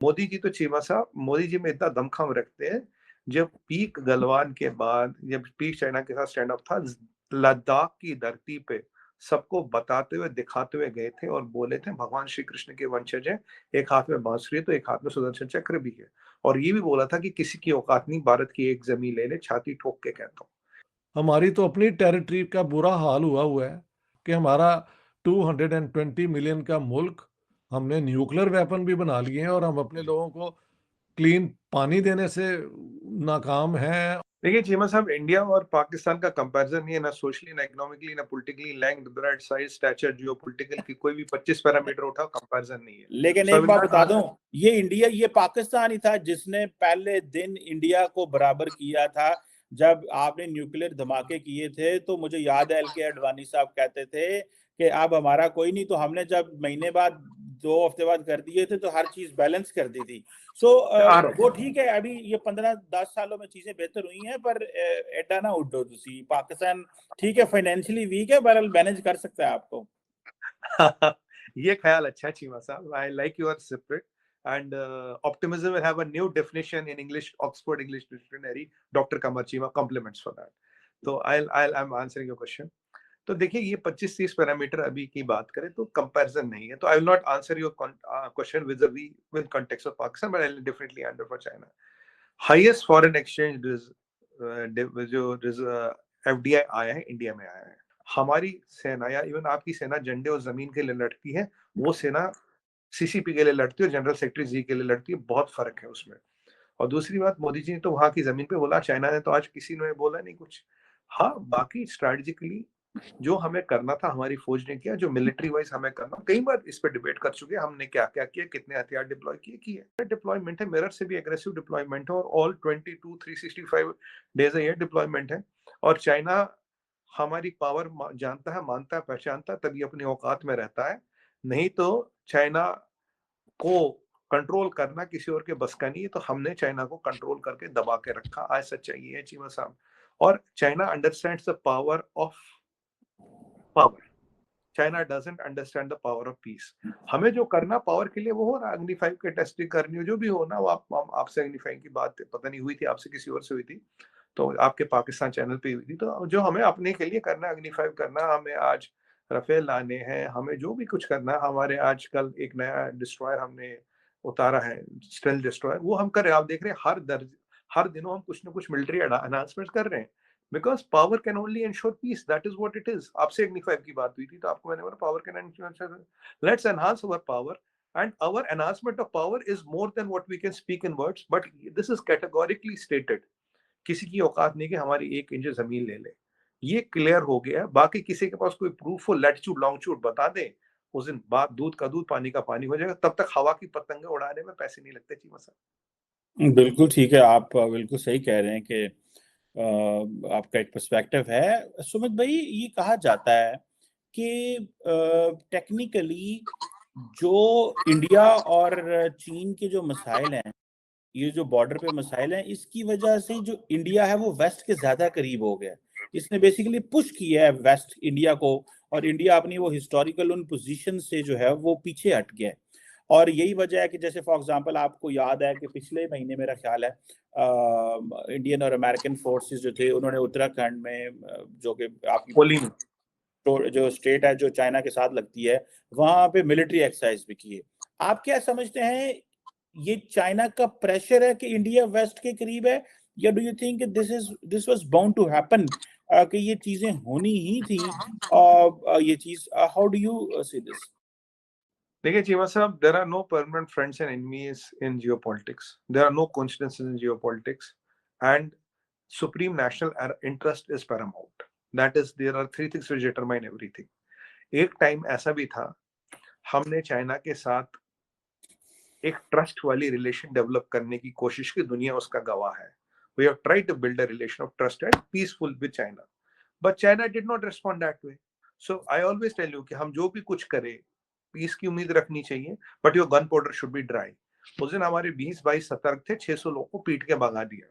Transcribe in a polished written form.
मोदी जी तो चीमा साहब, मोदी जी में इतना दमखम रखते हैं, जब पीक गलवान के बाद, जब पीक चाइना के साथ स्टैंड अप था, लद्दाख की धरती पे सबको बताते हुए दिखाते हुए गए थे और बोले थे भगवान श्री कृष्ण के वंशज हैं, एक हाथ में बांसुरी है तो एक हाथ में सुदर्शन चक्र भी है। और ये भी बोला था कि किसी की औकात नहीं भारत की एक जमीन ले ले, छाती ठोक के कहता हूँ। हमारी तो अपनी टेरिटरी का बुरा हाल हुआ हुआ है कि हमारा 220 मिलियन का मुल्क, हमने न्यूक्लियर वेपन भी बना लिए हैं और हम अपने लोगों को क्लीन पानी देने से नाकाम हैं। देखिए चीमा साहब, इंडिया और पाकिस्तान का कंपैरिजन नहीं है, ना सोशली, ना इकोनॉमिकली, ना politically, length, bread, size, stature, geopolitical की कोई भी 25 पैरामीटर उठाओ, कंपैरिजन नहीं है। लेकिन सो आई एक विल बात नॉट बता दूं, आंसर। ये पाकिस्तान ही था जिसने पहले दिन इंडिया को बराबर किया था। जब आपने न्यूक्लियर धमाके किए थे तो मुझे याद है एल.के. अडवाणी साहब कहते थे कि अब हमारा कोई नहीं, तो हमने जब महीने बाद 2 हफ्ते बाद कर दिए थे तो हर चीज बैलेंस कर दी थी। सो आ रहा वो हूँ। ठीक है, अभी ये 15-10 सालों में चीजें बेहतर हुई हैं, पर एडा ना उड्डो तुसी। पाकिस्तान ठीक है फाइनेंशियली वीक है, बहरहाल मैनेज कर सकता है आपको। ये ख्याल अच्छा है चीमा साहब, I like your spirit, and optimism will have a new definition in English, Oxford English Dictionary. Dr. Kamar Chima compliments for that. So I'm answering your question. तो देखिए ये 25-30 पैरामीटर अभी की बात करें तो कंपैरिजन नहीं है, तो I will not answer your question with context of Pakistan, but I will definitely answer for China. Highest foreign exchange जो एफडीआई आया है इंडिया में आया है। हमारी सेना या इवन आपकी सेना झंडे और जमीन के लिए लड़ती है, वो सेना सीसीपी के लिए लड़ती है और जनरल सेक्रेटरी जी के लिए लड़ती है, बहुत फर्क है उसमें। और दूसरी बात, मोदी जी ने तो वहां की जमीन पे बोला, चाइना ने तो आज किसी ने बोला नहीं कुछ। हाँ, बाकी स्ट्रेटेजिकली जो हमें करना था हमारी फौज ने किया, जो मिलिट्री वाइज हमें करना, कई बार इस पे डिबेट कर चुके हैं हमने क्या क्या किया, कितने हथियार डिप्लॉय किए डिप्लॉयमेंट है, मिरर से भी एग्रेसिव डिप्लॉयमेंट है, और ऑल 22 365 डेज ये डिप्लॉयमेंट है। और चाइना हमारी पावर जानता है, मानता है, पहचानता है, तभी अपनी औकात में रहता है। नहीं तो चाइना को कंट्रोल करना किसी और के बस का नहीं है, तो हमने चाइना को कंट्रोल करके दबा के रखा। आज सच्चाई ये है चीमा साहब। और China understands the power of power, China doesn't understand the power of peace. हमें जो करना पावर के लिए वो हो रहा, अग्नि 5 के टेस्टिंग करनी हो, जो भी हो ना, वो आपसे अग्नि 5 की बात पता नहीं हुई थी, आपसे किसी और से हुई थी, तो आपके पाकिस्तान चैनल पे हुई थी। तो जो हमें अपने के लिए करना, अग्नि 5 करना, हमें आज राफेल लाने हैं, हमें जो भी कुछ करना है, हमारे आजकल एक नया डिस्ट्रॉयर हमने उतारा है, स्टेल्थ डिस्ट्रॉयर, वो हम कर रहे हैं। आप देख रहे हैं हर दिनों हम कुछ ना कुछ मिलिट्री अनाउंसमेंट कर रहे हैं, because power can only ensure peace, that is what it is. आपसे अग्नि 5 की बात हुई थी तो आपको मैंने बोला power can ensure, let's enhance our power, and our enhancement of power is more than what we can speak in words, but this is categorically stated। किसी की औकात नहीं कि हमारी 1 इंच जमीन ले ले, ये क्लियर हो गया। बाकी किसी के पास कोई प्रूफ हो, लैटिट्यूड लॉन्गिट्यूड बता दे, उस दिन बात दूध का दूध पानी का पानी हो जाएगा। तब तक हवा की पतंगे उड़ाने में पैसे नहीं लगते चीमा साहब। बिल्कुल ठीक है, आप बिल्कुल सही कह रहे हैं कि आपका एक पर्सपेक्टिव है। सुमित भाई, ये कहा जाता है कि टेक्निकली जो इंडिया और चीन के जो मसाइल हैं, ये जो बॉर्डर पे मसाइल हैं, इसकी वजह से जो इंडिया है वो वेस्ट के ज्यादा करीब हो गया। इसने बेसिकली पुश किया है वेस्ट इंडिया को, और इंडिया अपनी वो हिस्टोरिकल उन पोजीशन से जो है वो पीछे हट गया है। और यही वजह है कि जैसे फॉर एग्जांपल आपको याद है कि पिछले महीने मेरा ख्याल है इंडियन और अमेरिकन फोर्सेस जो थे, उन्होंने उत्तराखंड में जो कि आपकी होली में जो स्टेट है जो चाइना के साथ लगती है, वहां पे मिलिट्री एक्सरसाइज भी की है। आप क्या समझते हैं, ये चाइना का प्रेशर है कि इंडिया वेस्ट के करीब है, या do you think this was bound to happen, कि ये चीजें होनी ही थी? और ये चीज, how do you see this? देखिए चीमा साहब, there are no permanent friends and enemies in geopolitics, there are no coincidences in geopolitics, and supreme national interest is paramount, that is there are three things which determine everything। एक time ऐसा भी था, हमने China के साथ एक trust वाली relation develop करने की कोशिश की, दुनिया उसका गवाह है। We have tried to build a relation of trust and peaceful with China, but China did not respond that way। So I always tell you कि हम जो भी कुछ करें, पीस की उम्मीद रखनी चाहिए, but your gun powder should be dry। उस दिन हमारे 20-22 सतर्क थे, 600 लोगों को पीट के भगा दिया।